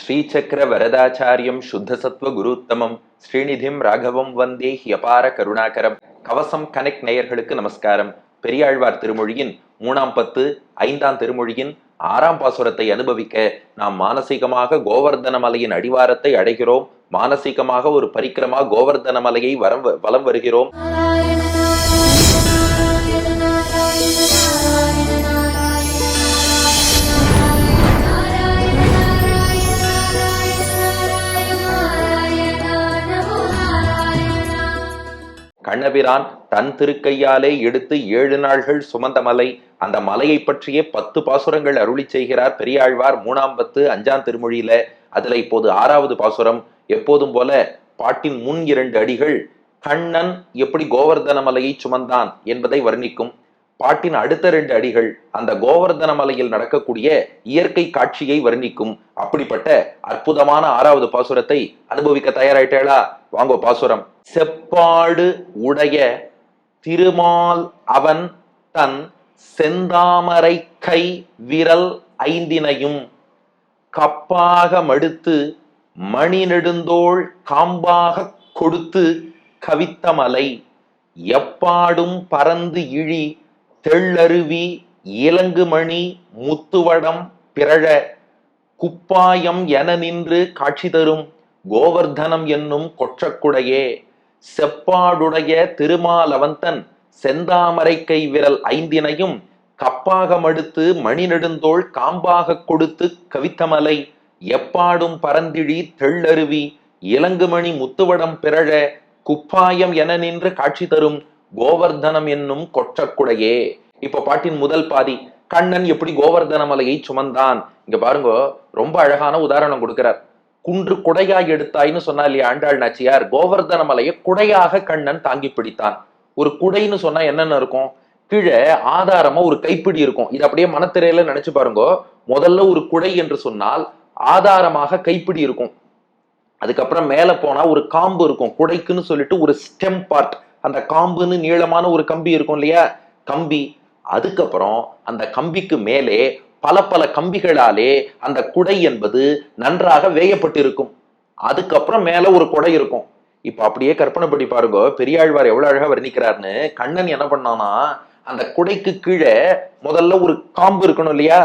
ஸ்ரீசக்கர வரதாச்சாரியம் சுத்தசத்வ குருத்தமம் ஸ்ரீநிதிம் ராகவம் வந்தே ஹியபார கருணாகரம். கவசம் கனெக்ட் நேயர்களுக்கு நமஸ்காரம். பெரியாழ்வார் திருமொழியின் 3ஆம் பத்து 5ஆம் திருமொழியின் 6ஆம் பாசுரத்தை அனுபவிக்க நாம் மானசீகமாக கோவர்தன மலையின் அடிவாரத்தை அடைகிறோம். மானசீகமாக ஒரு பரிக்கிரமா கோவர்தன மலையை வலம் வருகிறோம். கண்ணபிரான் தன் திருக்கையாலே எடுத்து 7 நாள்கள் சுமந்த மலை. அந்த மலையை பற்றிய 10 பாசுரங்கள் அருளி செய்கிறார் பெரியாழ்வார் 3ஆம் பத்து 5ஆம் திருமொழியில. அதுல இப்போது 6வது பாசுரம். எப்போதும் போல பாட்டின் முன் 2 அடிகள் கண்ணன் எப்படி கோவர்தன மலையை சுமந்தான் என்பதை வர்ணிக்கும். பாட்டின் அடுத்த 2 அடிகள் அந்த கோவர்தன மலையில் நடக்கக்கூடிய இயற்கை காட்சியை வர்ணிக்கும். அப்படிப்பட்ட அற்புதமான 6வது பாசுரத்தை அனுபவிக்க தயாராயிட்டேளா? வாங்கோ பாசுரம். செப்பாடு உடைய திருமால் அவன் தன் செந்தாமரை கை விரல் 5னையும் கப்பாக மடுத்து மணி நெடுந்தோள் காம்பாக கொடுத்து கவித்த மலை. எப்பாடும் பறந்து இழி தெள்ளருவி இலங்குமணி முத்துவடம் பிறழ குப்பாயம் என நின்று காட்சி தரும் கோவர்தனம் என்னும் கொற்றக்குடையே. செப்பாடுடைய திருமாலவந்தன் செந்தாமரை கை விரல் 5னையும் கப்பாக மடுத்து மணி நெடுந்தோள் காம்பாக கொடுத்து கவித்தமலை. எப்பாடும் பரந்திழி தெள்ளருவி இலங்குமணி முத்துவடம் பிறழ குப்பாயம் என நின்று காட்சி தரும் கோவர்தனம் என்னும் கொற்றக்குடையே. இப்ப பாட்டின் முதல் பாதி கண்ணன் எப்படி கோவர்தன மலையை சுமந்தான். இங்க பாருங்க, ரொம்ப அழகான உதாரணம் கொடுக்கிறார். குன்று குடையாய் எடுத்தாய்னு சொன்னா இல்லையா ஆண்டாள் நாச்சியார், கோவர்தன மலையை குடையாக கண்ணன் தாங்கி பிடித்தான். ஒரு குடைன்னு சொன்னா என்னென்ன இருக்கும்? கீழே ஆதாரமா ஒரு கைப்பிடி இருக்கும். இது அப்படியே மனத்திரையில நினைச்சு பாருங்க. முதல்ல ஒரு குடை என்று சொன்னால் ஆதாரமாக கைப்பிடி இருக்கும். அதுக்கப்புறம் மேல போனா ஒரு காம்பு இருக்கும். குடைக்குன்னு சொல்லிட்டு ஒரு ஸ்டெம் பார்ட், அந்த காம்புன்னு நீளமான ஒரு கம்பி இருக்கும் இல்லையா, கம்பி. அதுக்கப்புறம் அந்த கம்பிக்கு மேலே பல பல கம்பிகளாலே அந்த குடை என்பது நன்றாக வேயப்பட்டிருக்கும். அதுக்கப்புறம் மேல ஒரு குடை இருக்கும். இப்ப அப்படியே கற்பனை பண்ணி பாருங்க, பெரியாழ்வார் எவ்வளவு அழகா வர்ணிக்கிறார்னு. கண்ணன் என்ன பண்ணானா, அந்த குடைக்கு கீழே முதல்ல ஒரு காம்பு இருக்கணும் இல்லையா,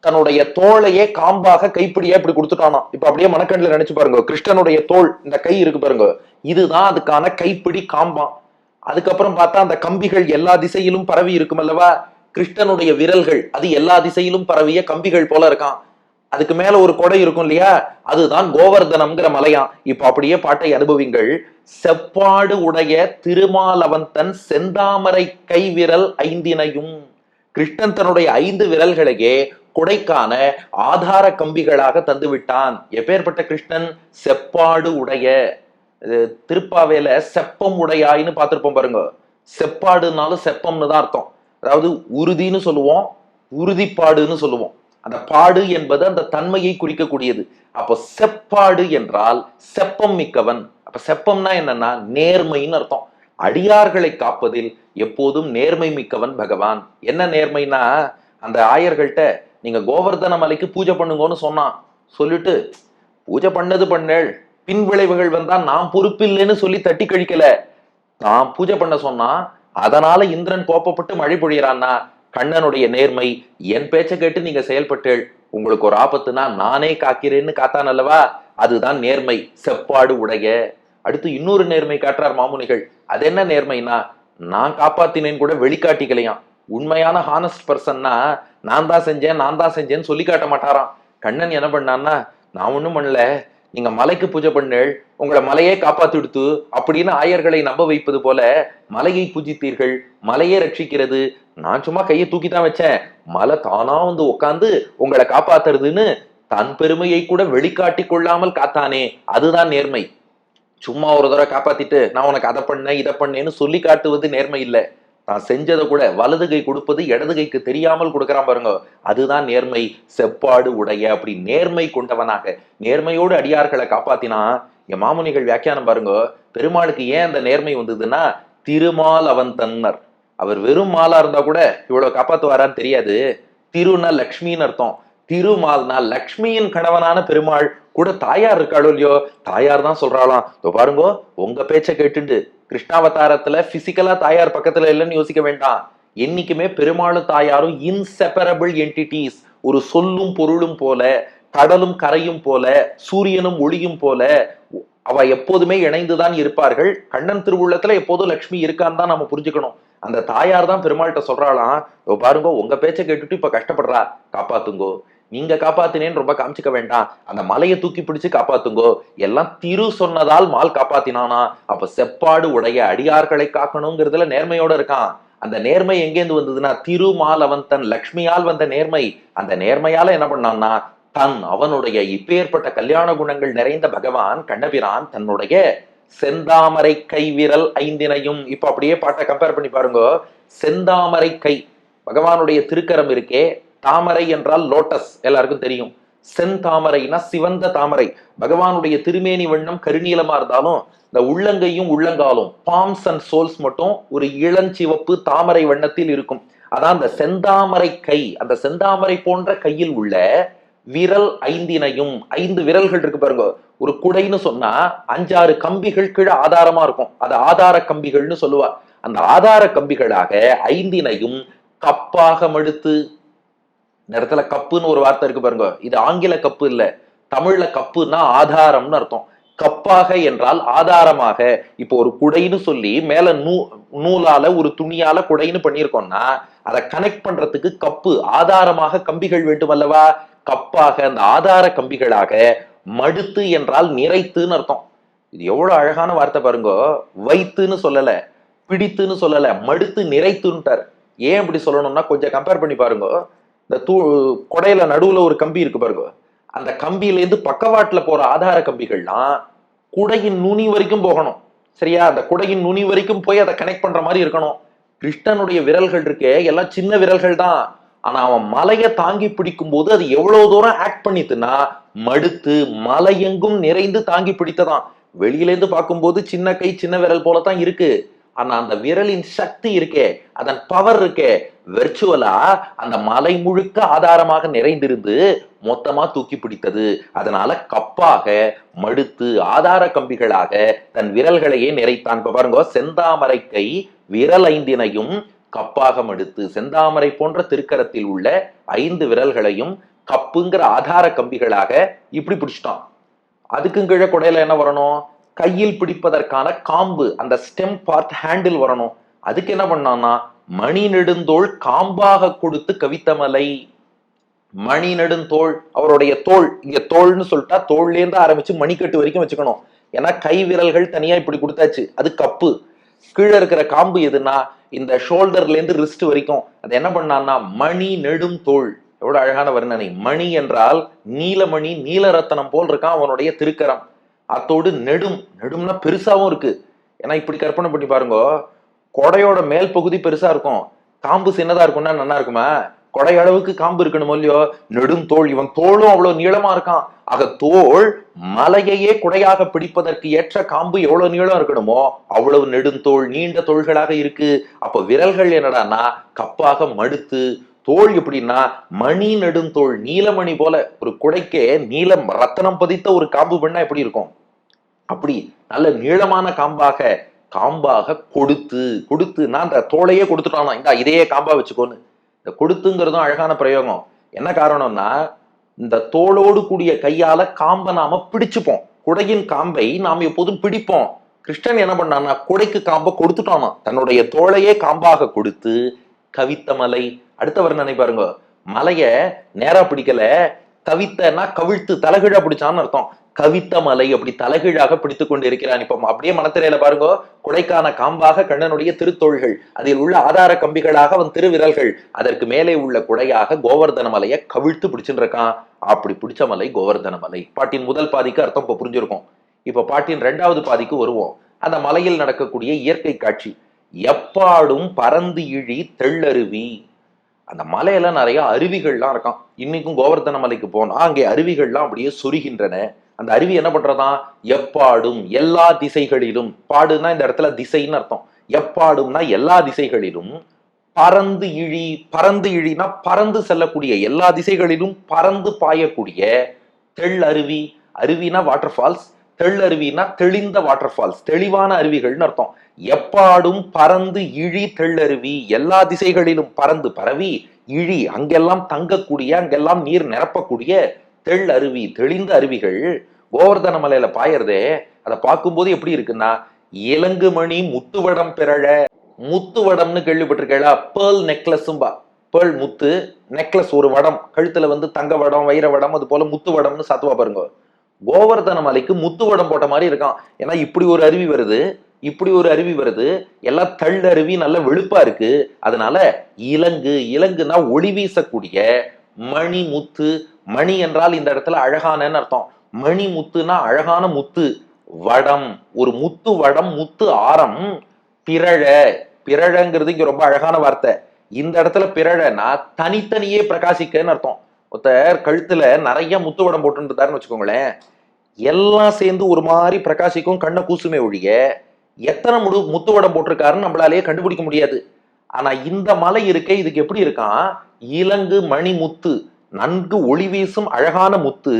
தன்னுடைய தோளையே காம்பாக கைப்பிடியா இப்படி கொடுத்துட்டானா. இப்ப அப்படியே மனக்கண்ணுல நினைச்சு பாருங்க, கிருஷ்ணனுடைய தோள் இந்த கை இருக்கு பாருங்க, இதுதான் அதுக்கான கைப்பிடி காம்பான். அதுக்கப்புறம் பார்த்தா அந்த கம்பிகள் எல்லா திசையிலும் பரவி இருக்கும் அல்லவா, கிருஷ்ணனுடைய விரல்கள் அது எல்லா திசையிலும் பரவிய கம்பிகள் போல இருக்கான். அதுக்கு மேல ஒரு கொடை இருக்கும் இல்லையா, அதுதான் கோவர்தனம்ங்கிற மலையாம். இப்ப அப்படியே பாட்டை அனுபவிங்கள். செப்பாடு உடைய திருமாலவந்தன் செந்தாமரை கை விரல் 5னையும். கிருஷ்ணன் தன்னுடைய 5 விரல்களையே குடைக்கான ஆதார கம்பிகளாக தந்து விட்டான். எப்பேற்பட்ட கிருஷ்ணன்? செப்பாடு உடைய. திருப்பாவேல செப்பம் உடையாயின்னு பார்த்திருப்போம் பாருங்க. செப்பாடுனாலும் செப்பம்னு தான் அர்த்தம். அதாவது உறுதின்னு சொல்லுவோம், உறுதிப்பாடுன்னு சொல்லுவோம். அந்த பாடு என்பது அந்த தன்மையை குறிக்கக்கூடியது. அப்போ செப்பாடு என்றால் செப்பம் மிக்கவன். அப்ப செப்பம்னா என்னன்னா நேர்மைன்னு அர்த்தம். அடியார்களை காப்பதில் எப்போதும் நேர்மை மிக்கவன் பகவான். என்ன நேர்மைனா, அந்த ஆயர்கள்ட்ட நீங்க கோவர்தன மலைக்கு பூஜை பண்ணுங்கன்னு சொன்னான். சொல்லிட்டு பூஜை பண்ணேள், பின் விளைவுகள் வந்தா நான் பொறுப்பில்லைன்னு சொல்லி தட்டி கழிக்கல. நான் பூஜை பண்ண சொன்னா அதனால இந்திரன் கோப்பப்பட்டு மழை பொழியறான்னா கண்ணனுடைய நேர்மை. என் பேச்ச கேட்டு நீங்க செயல்பட்டேள், உங்களுக்கு ஒரு ஆபத்துனா நானே காக்கிறேன்னு காத்தான் அல்லவா, அதுதான் நேர்மை. செப்பாடு உடைய. அடுத்து இன்னொரு நேர்மை காட்டுறார் மாமுனிகள். அது என்ன நேர்மைனா, நான் காப்பாத்தினேன்னு கூட வெளிக்காட்டிக்கலையாம். உண்மையான ஹானஸ்ட் பர்சன்னா நான் தான் செஞ்சேன்னு சொல்லி காட்ட மாட்டாராம். கண்ணன் என்ன பண்ணான்னா, நான் ஒண்ணும் பண்ணல, நீங்க மலைக்கு பூஜை பண்ணேள், உங்களை மலையே காப்பாத்தி விடுத்து அப்படின்னு ஆயர்களை நம்ப வைப்பது போல மலையை பூஜித்தீர்கள், மலையே ரட்சிக்கிறது, நான் சும்மா கையை தூக்கித்தான் வச்சேன், மலை தானா வந்து உட்காந்து உங்களை காப்பாத்துறதுன்னு தன் பெருமையை கூட வெளிக்காட்டி கொள்ளாமல் காத்தானே, அதுதான் நேர்மை. சும்மா ஒரு தடவை காப்பாத்திட்டு நான் உனக்கு அதை பண்ணேன் இதை பண்ணேன்னு சொல்லி காட்டுவது நேர்மை இல்லை. தான் செஞ்சதை கூட வலது கை கொடுப்பது இடது கைக்கு தெரியாமல் கொடுக்கறான் பாருங்க, அதுதான் நேர்மை. செப்பாடு உடைய. அப்படி நேர்மை கொண்டவனாக நேர்மையோடு அடியார்களை காப்பாத்தினா. என் மாமுனிகள் வியாக்கியானம் பாருங்க, பெருமாளுக்கு ஏன் அந்த நேர்மை வந்ததுன்னா, திருமால் அவன் தன்னர். அவர் வெறும் மாலா இருந்தா கூட இவ்வளவு காப்பாத்துவாரான்னு தெரியாது. திருன்னா லக்ஷ்மின்னு அர்த்தம். திருமால்னா லக்ஷ்மியின் கணவனான பெருமாள். கூட தாயார் இருக்காளோ இல்லையோ, தாயார் தான் சொல்றாளாம், பாருங்க உங்க பேச்ச கேட்டுண்டு கிருஷ்ணாவதாரத்துல பிசிக்கலா தாயார் பக்கத்துல இல்லைன்னு யோசிக்க வேண்டாம். என்னைக்குமே பெருமாளும் தாயாரும் இன்செப்பரபிள் என்டிட்டிஸ். ஒரு சொல்லும் பொருளும் போல, கடலும் கரையும் போல, சூரியனும் ஒளியும் போல அவ எப்போதுமே இணைந்துதான் இருப்பார்கள். கண்ணன் திருவுள்ளத்துல எப்போதும் லட்சுமி இருக்கான்னு தான் நம்ம புரிஞ்சுக்கணும். அந்த தாயார் தான் பெருமாள்கிட்ட சொல்றாளாம், பாருங்க உங்க பேச்ச கேட்டுட்டு இப்ப கஷ்டப்படுறா, காப்பாத்துங்கோ. நீங்க காப்பாத்தினேன்னு ரொம்ப காமிச்சுக்க வேண்டாம், அந்த மலையை தூக்கி பிடிச்சு காப்பாத்துங்கோ. எல்லாம் திரு சொன்னதால் மால் காப்பாத்தினானா. அப்ப செப்பாடு உடைய அடியார்களை காக்கணுங்கிறதுல நேர்மையோட இருக்கான். அந்த நேர்மை எங்கேருந்து வந்ததுன்னா திருமால் அவன் தன் லக்ஷ்மியால் வந்த நேர்மை. அந்த நேர்மையால என்ன பண்ணான்னா அவனுடைய இப்பேற்பட்ட கல்யாண குணங்கள் நிறைந்த பகவான் கண்ணபிரான் தன்னுடைய செந்தாமரை கை விரல் ஐந்தினையும். இப்ப அப்படியே பாட்டை கம்பேர் பண்ணி பாருங்க. செந்தாமரை கை பகவானுடைய திருக்கரம் இருக்கே, தாமரை என்றால் லோட்டஸ் எல்லாருக்கும் தெரியும். செந்தாமரைனா சிவந்த தாமரை. பகவானுடைய திருமேனி வண்ணம் கருநீலமா இருந்தாலும் இந்த உள்ளங்கையும் உள்ளங்காலும் பாம்ஸ் அண்ட் சோல்ஸ் மட்டும் ஒரு இளஞ்சிவப்பு தாமரை வண்ணத்தில் இருக்கும். அதான் அந்த செந்தாமரை கை. அந்த செந்தாமரை போன்ற கையில் உள்ள விரல் ஐந்தினையும், 5 விரல்கள் இருக்கு பாருங்க. ஒரு குடைன்னு சொன்னா 5-6 கம்பிகள் கீழே ஆதாரமா இருக்கும், அது ஆதார கம்பிகள்னு சொல்லுவா. அந்த ஆதார கம்பிகளாக 5னையும் கப்பாக மடுத்து. இந்த இடத்துல கப்புன்னு ஒரு வார்த்தை இருக்கு பாருங்க, இது ஆங்கில கப்பு இல்ல, தமிழ்ல கப்புன்னா ஆதாரம்னு அர்த்தம். கப்பாக என்றால் ஆதாரமாக. இப்போ ஒரு குடைன்னு சொல்லி மேல நூலால ஒரு துணியால குடைன்னு பண்ணியிருக்கோம்னா அதை கனெக்ட் பண்றதுக்கு கப்பு ஆதாரமாக கம்பிகள் வேண்டும் அல்லவா. கப்பாக அந்த ஆதார கம்பிகளாக, மடுத்து என்றால் நிறைத்துன்னு அர்த்தம். இது எவ்வளவு அழகான வார்த்தை பாருங்க. வைத்துன்னு சொல்லல, பிடித்துன்னு சொல்லல, மடுத்து நிறைத்துன்ட்டார். ஏன் இப்படி சொல்லணும்னா கொஞ்சம் கம்பேர் பண்ணி பாருங்க. இந்த கொடையில நடுவுல ஒரு கம்பி இருக்கு பாருங்க, அந்த கம்பியில இருந்து பக்கவாட்டுல போற ஆதார கம்பிகள்லாம் குடையின் நுனி வரைக்கும் போகணும். சரியா, அந்த குடையின் நுனி வரைக்கும் போய் அதை கனெக்ட் பண்ற மாதிரி இருக்கணும். கிருஷ்ணனுடைய விரல்கள் இருக்கே எல்லாம் சின்ன விரல்கள் தான். ஆனா அவன் மலையை தாங்கி பிடிக்கும் போது அது எவ்வளவு தூரம் ஆக்ட் பண்ணிட்டுன்னா மடுத்து மலையெங்கும் நிறைந்து தாங்கி பிடித்ததான். வெளியில இருந்து பார்க்கும்போது சின்ன கை சின்ன விரல் போலதான் இருக்கு. ஆனா அந்த விரலின் சக்தி இருக்கே, அதன் பவர் இருக்கே, வெர்ச்சுவலா அந்த மலை முழுக்க ஆதாரமாக நிறைந்திருந்து மொத்தமா தூக்கி பிடித்தது. அதனால கப்பாக மடுத்து ஆதார கம்பிகளாக தன் விரல்களையே நிறைத்தான். இப்ப பாருங்க, செந்தாமரை கை விரல் 5னையும் கப்பாக மடுத்து. செந்தாமரை போன்ற திருக்கரத்தில் உள்ள 5 விரல்களையும் கப்புங்கிற ஆதார கம்பிகளாக இப்படி பிடிச்சிட்டான். அதுக்கும் கீழே கொடையில என்ன வரணும், கையில் பிடிப்பதற்கான காம்பு, அந்த ஸ்டெம் பார்ட் ஹேண்டில் வரணும். அதுக்கு என்ன பண்ணான்னா மணி நெடுந்தோள் காம்பாக கொடுத்து கவித்தமலை. மணி நெடுந்தோள் அவருடைய தோல், இங்க தோல்னு சொல்லிட்டா தோல்ல இருந்து ஆரம்பிச்சு மணிக்கட்டு வரைக்கும் வச்சுக்கணும். ஏன்னா கை விரல்கள் தனியா இப்படி கொடுத்தாச்சு, அது கப்பு. கீழே இருக்கிற காம்பு எதுனா இந்த ஷோல்டர்ல இருந்து ரிஸ்ட் வரைக்கும். அது என்ன பண்ணான்னா மணி நெடும் தோள். எவ்வளவு அழகான வர்ணனை. மணி என்றால் நீலமணி, நீலரத்தனம் போல் இருக்கான் அவனுடைய திருக்கரம். அத்தோடு நெடும், நெடும்னா பெருசாவும் இருக்கு. ஏன்னா இப்படி கற்பனை பண்ணி பாருங்க, கொடையோட மேல் பகுதி பெருசா இருக்கும், காம்பு சின்னதா இருக்கும்னா நல்லா இருக்குமா. கொடை அளவுக்கு காம்பு இருக்கணும் இல்லையோ. நெடும் தோல், இவன் தோளும் அவ்வளவு நீளமா இருக்கான். ஆக தோல் மலையையே குடையாக பிடிப்பதற்கு ஏற்ற காம்பு எவ்வளவு நீளம் இருக்கணுமோ அவ்வளவு நெடுந்தோள், நீண்ட தோள்களாக இருக்கு. அப்ப விரல்கள் என்னடான்னா கப்பாக மடுத்து. தோல் எப்படின்னா மணி நெடுந்தோள், நீலமணி போல. ஒரு குடைக்கே நீலம் ரத்தனம் பதித்த ஒரு காம்பு பண்ணா எப்படி இருக்கும், அப்படி நல்ல நீளமான காம்பாக காம்பாக கொடுத்து. கொடுத்துன்னா அந்த தோளையே கொடுத்துட்டானா, இந்த இதையே காம்பா வச்சுக்கோன்னு. இந்த கொடுத்துங்கிறதும் அழகான பிரயோகம். என்ன காரணம்னா இந்த தோளோடு கூடிய கையால காம்பை நாம பிடிச்சுப்போம். குடையின் காம்பை நாம் எப்போதும் பிடிப்போம். கிருஷ்ணன் என்ன பண்ணான்னா குடைக்கு காம்பை கொடுத்துட்டானா, தன்னுடைய தோளையே காம்பாக கொடுத்து கவித்த மலை. அடுத்த வர்ணனை பாருங்க. மலைய நேரா பிடிக்கல, கவித்தனா கவிழ்த்து தலைகீழா பிடிச்சான்னு அர்த்தம். கவித்த மலை அப்படி தலைகீழாக பிடித்து கொண்டு இருக்கிறான். இப்ப அப்படியே மனத்திரையில பாருங்க, குடைக்கான காம்பாக கண்ணனுடைய திருத்தோள்கள், அதில் உள்ள ஆதார கம்பிகளாக அவன் திருவிரல்கள், அதற்கு மேலே உள்ள குடையாக கோவர்தன மலையை கவிழ்த்து பிடிச்சுட்டு இருக்கான். அப்படி பிடிச்ச மலை கோவர்தன மலை. பாட்டின் முதல் பாதிக்கு அர்த்தம் இப்ப புரிஞ்சிருக்கும். இப்ப பாட்டின் 2வது பாதிக்கு வருவோம். அந்த மலையில் நடக்கக்கூடிய இயற்கை காட்சி. எப்பாடும் பறந்து இழி தெள்ளருவி. அந்த மலையில நிறைய அருவிகள்லாம் இருக்கான். இன்னைக்கும் கோவர்தன மலைக்கு போனா அங்கே அருவிகள்லாம் அப்படியே சொருகின்றன. அந்த அருவி என்ன பண்றதான், எப்பாடும் எல்லா திசைகளிலும். பாடுனா இந்த இடத்துல திசைன்னு அர்த்தம். எப்பாடும்னா எல்லா திசைகளிலும் பறந்து இழி, பறந்து இழினா பறந்து செல்லக்கூடிய, எல்லா திசைகளிலும் பறந்து பாயக்கூடிய தெள்ளருவி. அருவினா வாட்டர் ஃபால்ஸ், தெள்ளருவினா தெளிந்த வாட்டர் ஃபால்ஸ், தெளிவான அருவிகள்னு அர்த்தம். எப்பாடும் பறந்து இழி தெள்ளருவி, எல்லா திசைகளிலும் பறந்து பரவி, இழி அங்கெல்லாம் தங்கக்கூடிய, அங்கெல்லாம் நீர் நிரப்பக்கூடிய தெள்ளருவி, தெளிந்த அருவிகள் கோவர்தன மலையில பாயறதே. அதை பார்க்கும்போது எப்படி இருக்குன்னா, இலங்குமணி முத்துவடம் பிறழ. முத்துவடம்னு கேள்விப்பட்டிருக்கா? பேர்ல் நெக்லஸும்பா. பேர்ல் முத்து, நெக்லஸ் ஒரு வடம், கழுத்துல வந்து தங்க வடம், வைர வடம், அது போல முத்து வடம்னு சாத்துவா பாருங்க. கோவர்தன மலைக்கு முத்து வடம் போட்ட மாதிரி இருக்கான். ஏன்னா இப்படி ஒரு அருவி வருது, இப்படி ஒரு அருவி வருது, எல்லாம் தள்ளருவி, நல்ல வெளுப்பா இருக்கு. அதனால இலங்கு, இலங்குனா ஒளி வீசக்கூடிய, மணி முத்து, மணி என்றால் இந்த இடத்துல அழகானன்னு அர்த்தம். மணி முத்துனா அழகான முத்து, வடம் ஒரு முத்து வடம், முத்து ஆரம், பிறழ. பிறழங்கிறது இங்க ரொம்ப அழகான வார்த்தை. இந்த இடத்துல பிறழனா தனித்தனியே பிரகாசிக்கன்னு அர்த்தம். ஒருத்தர் கழுத்துல நிறைய முத்து வடம் போட்டுருந்தாருன்னு வச்சுக்கோங்களேன், எல்லாம் சேர்ந்து ஒரு மாதிரி பிரகாசிக்கும், கண்ணை கூசுமே ஒழிய எத்தனை முத்து வடம் போட்டிருக்காருன்னு நம்மளாலேயே கண்டுபிடிக்க முடியாது. ஆனா இந்த மலை இருக்க, இதுக்கு எப்படி இருக்கான், இலங்கு மணி முத்து, நன்கு ஒளி வீசும் அழகான முத்து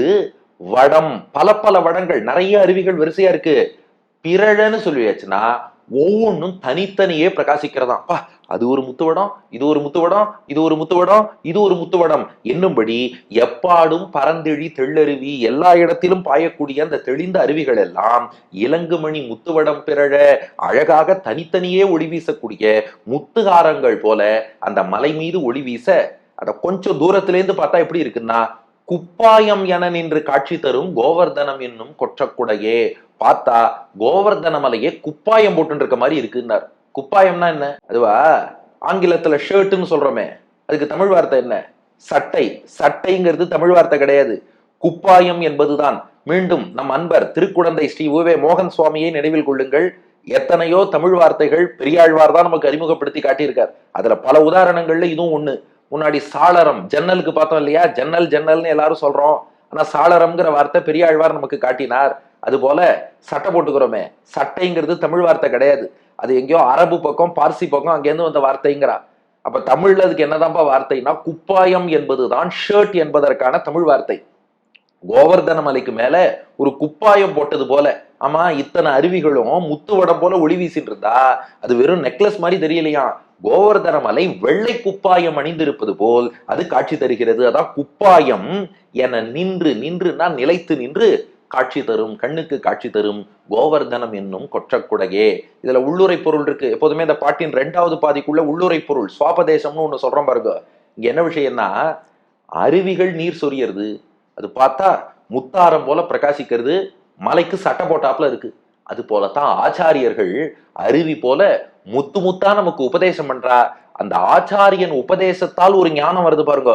வடம், பல பல வடங்கள், நிறைய அருவிகள் வரிசையா இருக்கு. பிறழன்னு சொல்லியாச்சுன்னா ஒவ்வொன்றும் தனித்தனியே பிரகாசிக்கிறதா. அது ஒரு முத்துவடம், இது ஒரு முத்துவடம், இது ஒரு முத்துவடம், இது ஒரு முத்துவடம் என்னும்படி எப்பாடும் பரந்தெழி தெள்ளருவி, எல்லா இடத்திலும் பாயக்கூடிய அந்த தெளிந்த அருவிகள் எல்லாம் இலங்குமணி முத்துவடம் பிறழ, அழகாக தனித்தனியே ஒளி வீசக்கூடிய முத்துகாரங்கள் போல அந்த மலை மீது ஒளி வீச, அத கொஞ்சம் தூரத்திலேருந்து பார்த்தா எப்படி இருக்குன்னா, குப்பாயம் என நின்று காட்சி தரும் கோவர்தனம் என்னும் கொற்றக்குடையே. பார்த்தா கோவர்தன மலையே குப்பாயம் போட்டு இருக்க மாதிரி இருக்குன்னார். குப்பாயம்னா என்ன? அதுவா ஆங்கிலத்துல ஷர்ட்னு சொல்றோமே, அதுக்கு தமிழ் வார்த்தை என்ன? சட்டை. சட்டைங்கிறது தமிழ் வார்த்தை கிடையாது, குப்பாயம் என்பதுதான். மீண்டும் நம் அன்பர் திருக்குடந்தை ஸ்ரீ உவே மோகன் சுவாமியை நினைவில் கொள்ளுங்கள். எத்தனையோ தமிழ் வார்த்தைகள் பெரியாழ்வார் தான் நமக்கு அறிமுகப்படுத்தி காட்டியிருக்கார். அதுல பல உதாரணங்கள்ல இதுவும் ஒண்ணு. முன்னாடி சாளரம், ஜன்னலுக்கு பார்த்தோம் இல்லையா, ஜன்னல் ஜன்னல்னு எல்லாரும் சொல்றோம். ஆனா சாளரம்ங்கிற வார்த்தை பெரியாழ்வார் நமக்கு காட்டினார். அது போல சட்டை போட்டுக்கிறோமே, சட்டைங்கிறது தமிழ் வார்த்தை கிடையாது, அது எங்கேயோ அரபு பக்கம், பார்சி பக்கம் அங்கேருந்து வந்த வார்த்தைங்கிறா. அப்ப தமிழ்ல அதுக்கு என்னதான்ப்பா வார்த்தைனா, குப்பாயம் என்பதுதான் ஷர்ட் என்பதற்கான தமிழ் வார்த்தை. கோவர்தன மலைக்கு மேல ஒரு குப்பாயம் போட்டது போல. ஆமா, இத்தனை அருவிகளும் முத்துவடம் போல ஒளி வீசிட்டு இருந்தா அது வெறும் நெக்லஸ் மாதிரி தெரியலையா. கோவர்தன மலை வெள்ளை குப்பாயம் அணிந்திருப்பது போல் அது காட்சி தருகிறது. அதான் குப்பாயம் என நின்று, நின்றுனா நிலைத்து நின்று காட்சி தரும், கண்ணுக்கு காட்சி தரும் கோவர்தனம் என்னும் கொற்றக்குடையே. இதுல உள்ளுரை பொருள் இருக்கு. எப்போதுமே இந்த பாட்டின் 2வது பாதிக்குள்ள உள்ளுரை பொருள் சுவாபதேசம்னு ஒண்ணு சொல்றோம் பாருங்க. இங்க என்ன விஷயம்னா, அருவிகள் நீர் சொரியறது, அது பார்த்தா முத்தாரம் போல பிரகாசிக்கிறது, மலைக்கு சட்டை போட்டாப்புல இருக்கு. அது போலத்தான் ஆச்சாரியர்கள் அருவி போல முத்து முத்தா நமக்கு உபதேசம் பண்றா. அந்த ஆச்சாரியன் உபதேசத்தால் ஒரு ஞானம் வருது பாருங்க,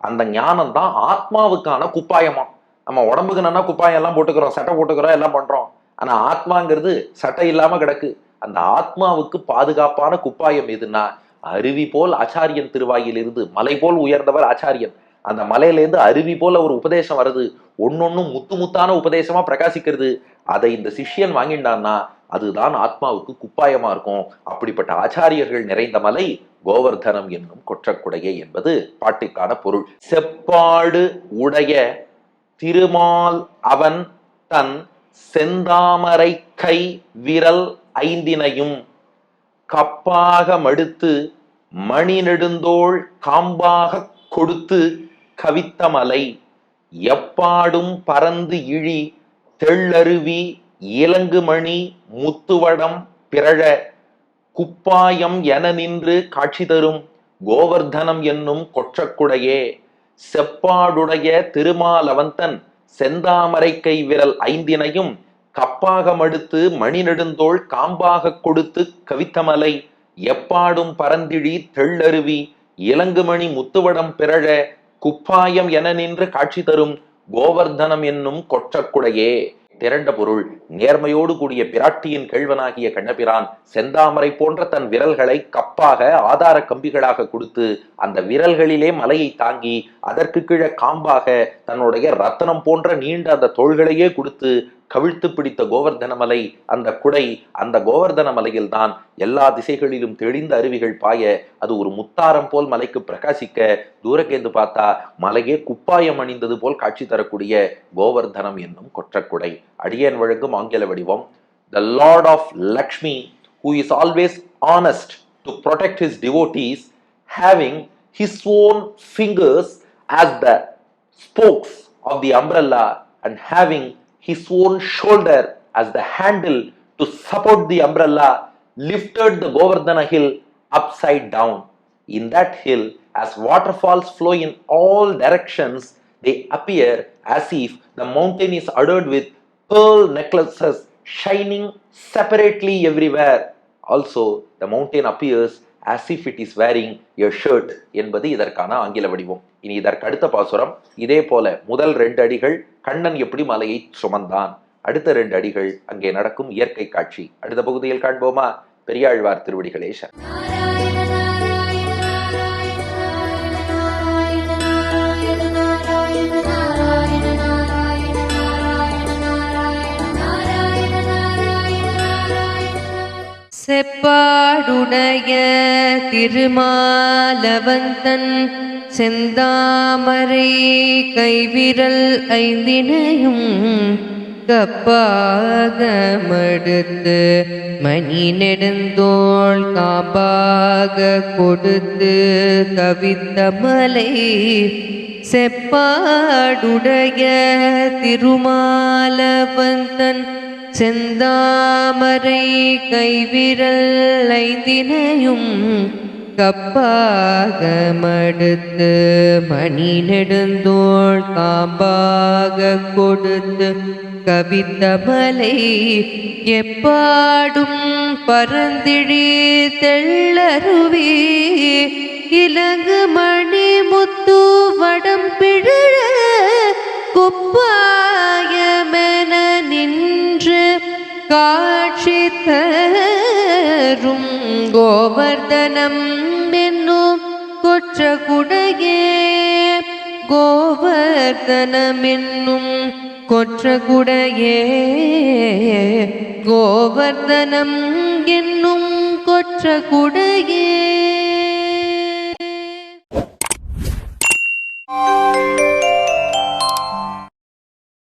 அந்த ஞானம் தான் ஆத்மாவுக்கான குப்பாயமா. நம்ம உடம்புக்கு நல்லா குப்பாயம் எல்லாம் போட்டுக்கிறோம், சட்டை போட்டுக்கிறோம், எல்லாம் பண்றோம். ஆனா ஆத்மாங்கிறது சட்டை இல்லாம கிடக்கு. அந்த ஆத்மாவுக்கு பாதுகாப்பான குப்பாயம் எதுன்னா, அருவி போல் ஆச்சாரியன் திருவாயில் இருந்து, மலை போல் உயர்ந்தவர் ஆச்சாரியன், அந்த மலையிலேருந்து அருவி போல ஒரு உபதேசம் வருது, ஒன்னொன்னும் முத்து முத்தான உபதேசமா பிரகாசிக்கிறது. அதை இந்த சிஷ்யன் வாங்கிட்டான்னா அதுதான் ஆத்மாவுக்கு குப்பாயமா இருக்கும். அப்படிப்பட்ட ஆச்சாரியர்கள் நிறைந்த மலை கோவர்தனம் என்னும் கொற்றக்குடையை என்பது பாட்டுக்கான பொருள். செப்பாடு உடைய திருமால் அவன் தன் செந்தாமரை கை விரல் ஐந்தினையும் கப்பாக மடுத்து மணி நெடுந்தோள் காம்பாக கொடுத்து கவித்த மலை, எப்பாடும் பறந்து இழி தெள்ளருவி இலங்குமணி முத்துவடம் பிறழ, குப்பாயம் என நின்று காட்சி தரும் கோவர்தனம் என்னும் கொற்றக்குடையே. செப்பாடுடைய திருமாலவந்தன் செந்தாமரை கை விரல் ஐந்தினையும் கப்பாக மடுத்து மணி நெடுந்தோள் காம்பாக கொடுத்து கவித்தமலை, எப்பாடும் பரந்திழி தெள்ளருவி இலங்குமணி முத்துவடம் பிறழ, குப்பாயம் என நின்று காட்சி தரும் கோவர்தனம் என்னும் கொற்றக்குடையே. திரண்ட பொருள், நேர்மையோடு கூடிய பிராட்டியின் கேழ்வனாகிய கண்ணபிரான் செந்தாமரை போன்ற தன் விரல்களை கப்பாக ஆதார கம்பிகளாக கொடுத்து, அந்த விரல்களிலே மலையை தாங்கி, அதற்கு கீழே காம்பாக தன்னுடைய ரத்தனம் போன்ற நீண்ட அந்த தோள்களையே கொடுத்து கவிழ்த்து பிடித்த கோவர்தன மலை, அந்த குடை, அந்த கோவர்தன மலையில் தான் எல்லா திசைகளிலும் தெளிந்த அருவிகள் பாய, அது ஒரு முத்தாரம் போல் மலைக்கு பிரகாசிக்க, தூரக்கேந்து பார்த்தா மலையே குப்பாயம் அணிந்தது போல் காட்சி தரக்கூடிய கோவர்தனம் என்னும் கொற்றக்குடை. அடியேன் வழங்கும் ஆங்கில வடிவம்: The Lord of Lakshmi, who is always honest to protect his devotees, having his own fingers as the spokes of the umbrella and having his own shoulder as the handle to support the umbrella, lifted the Govardhana hill upside down. In that hill, as waterfalls flow in all directions, they appear as if the mountain is adorned with pearl necklaces shining separately everywhere. Also, the mountain appears as if it is wearing a shirt என்பது இதற்கான ஆங்கில வடிவம். இனி இதற்கு அடுத்த பாசுரம். இதே போல முதல் 2 அடிகள் கண்ணன் எப்படி மலையை சுமந்தான், அடுத்த 2 அடிகள் அங்கே நடக்கும் இயற்கை காட்சி. அடுத்த பகுதியில் காண்போமா? பெரியாழ்வார் திருவடிகளே சரணம். செப்பாடுடைய திருமாலவந்தன் செந்தாமரை கைவிரல் 5 கப்பாக மடுத்து மணி நெடுந்தோள் காப்பாக கொடுத்து கவித்த மலை. செப்பாடுடைய திருமாலவந்தன் செந்தாமரை கைவிரல் 5 கப்பாக மடுத்து மணி நெடுந்தோள் காம்பாக கொடுத்து கவித்த மலை. எப்பாடும் பரந்திழி தெள்ளருவி இலங்கு மணி முத்து வடம் பிழ குப்பாயமென நின்று காட்சி தரும் கோவர்தனம் என்னும் கொற்றகுடையே. கோவர்தனம் என்னும் கொற்றகுடையே, கோவர்தனம் என்னும் கொற்றகுடையே.